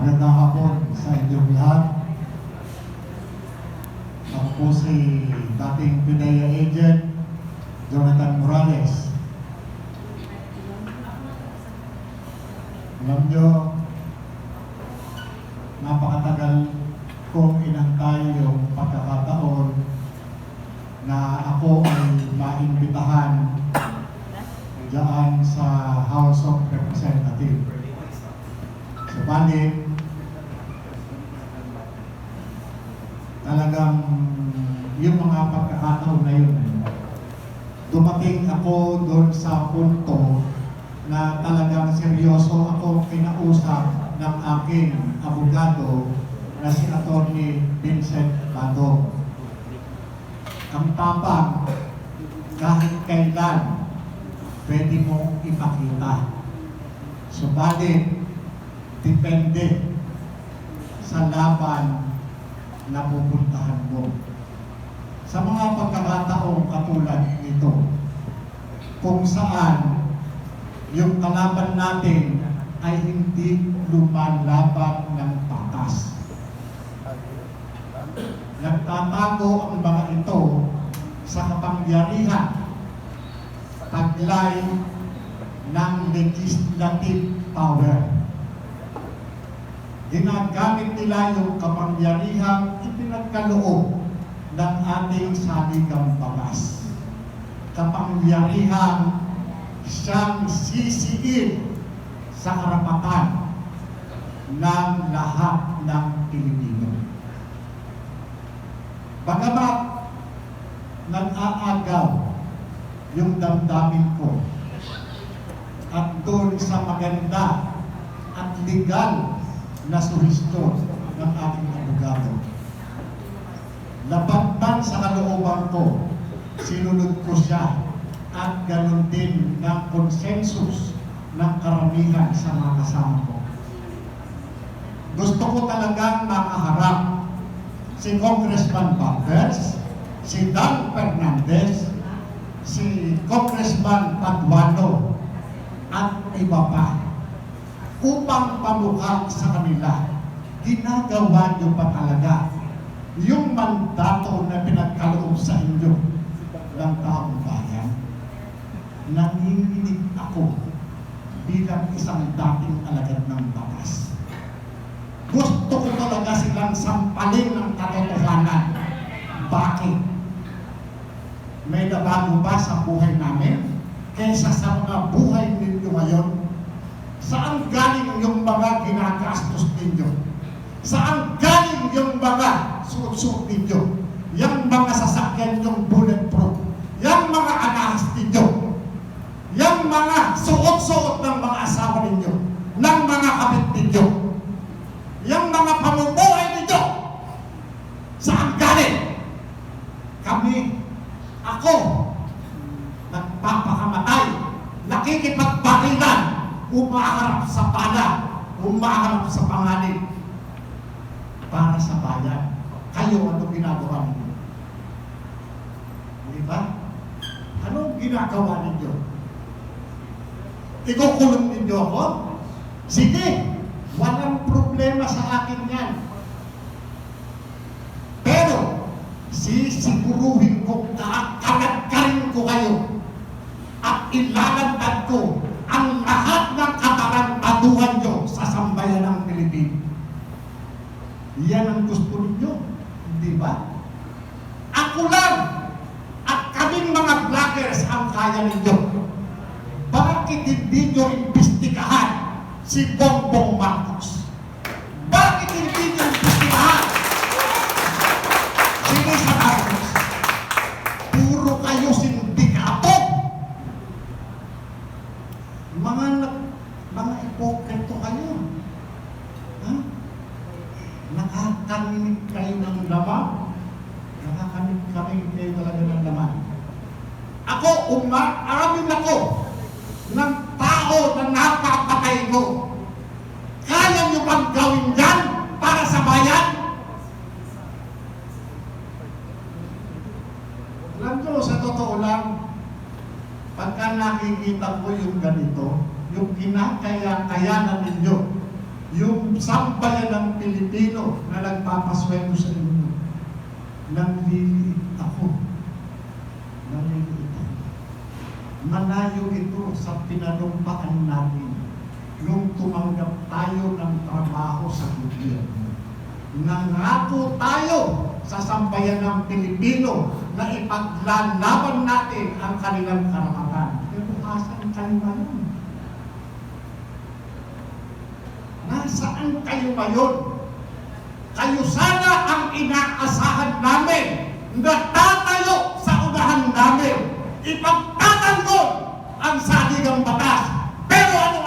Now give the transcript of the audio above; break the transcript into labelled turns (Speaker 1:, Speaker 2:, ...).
Speaker 1: Magandang hapon sa inyong lahat. Ako po si dating PIDEA agent Jonathan Morales. Alam nyo, napakatagal kong inantay yung pagkakataon na ako ay maimbitahan diyan sa House of Representatives. Subalit, talagang yung mga pagkakataon na yun, dumating ako doon sa punto na talagang seryoso ako kinausap ng aking abogado na si Atty. Vincent Badong. Ang tapang, kahit kailan, pwede mong ipakita. Subalit, depende sa laban na pupuntahan mo. Sa mga pagkakataong katulad nito, kung saan yung kalaban natin ay hindi lumalaban ng patas. Nagtatago ang mga ito sa kapangyarihan, taglay ng legislative power. Ginagamit nila yung kapangyarihang ipinagkaloob ng ating saligang batas. Kapangyarihang siyang sisiin sa karapatan ng lahat ng Pilipino. Bagamat nag-aagaw yung damdamin ko at doon sa maganda at legal na suhestyon ng aking abogado. Labagban sa kalooban ko, sinunod ko siya at ganun din ng konsensus ng karamihan sa mga kasama ko. Gusto ko talagang makaharap si Congressman Barbers, si Dan Fernandez, si Congressman Paduano at iba pa upang pamukha sa kanila. Ginagawa niyo pa talaga yung mandato na pinagkaloob sa inyo ng taong bayan. Nanginginig ako bilang isang dating alagad ng batas. Gusto ko talaga silang sampalin ng katotohanan. Bakit? May nabago ba sa buhay namin kaysa sa mga buhay ninyo ngayon? Saan galing yung mga ginagastos ninyo? Saan galing yung mga suot-suot ninyo? Yung mga sasakyan yung bulletproof? Yung mga anahas ninyo? Yung mga suot-suot ng mga asawa ninyo? Ng mga kapit ninyo? Yung mga pamumuhay ninyo? Saan galing? Kami, ako, nagpapakamatay, nakikipagbarilan, umaharap sa bala, umaharap sa panganib para sa bayan. Kayo, ano ginagawa ninyo? Di ba? Anong ginagawa ninyo? Ikukulong ninyo ako? Sige, walang problema sa akin yan. Pero, sisiguruhin ko, kakalagkarin ko kayo at ilalantad ko ang lahat ng katarantaduhan nyo sa sambayan ng Pilipino. Yan ang gusto ninyo, di ba? Ako lang at kaming mga vloggers ang kaya ninyo. Bakit hindi nyo imbestigahan si Bongbong Marcos? Bakit hindi nyo imbestigahan si Lisa Marcos? Puro kayo sindikato. Mga ipokrito kayo. Ha? Nakakaminig kayo ng laman. Nakakaminig kayo talaga ng laman. Ako, umaamin ako ng tao na napapatay ko. Kaya nyo bang gawin yan para sa bayan? Alam nyo, sa totoo lang, pagka nakikita ko yung ganito, yung kinakaya-kayanan ninyo yung sambayan ng Pilipino na nagpapasweldo sa inyo, nanliliit ako. Nanliliit ako. Malayo ito sa pinanumpaan namin nung tumanggap tayo ng trabaho sa gobyerno. Nangako tayo sa sambayan ng Pilipino na ipaglalaban natin ang kanilang karapatan. Pero asan kayo ngayon? Nasaan kayo ngayon? Kayo sana ang inaasahan namin na tatayo sa unahan namin. Ipagtatanggol ang saligang batas. Pero ano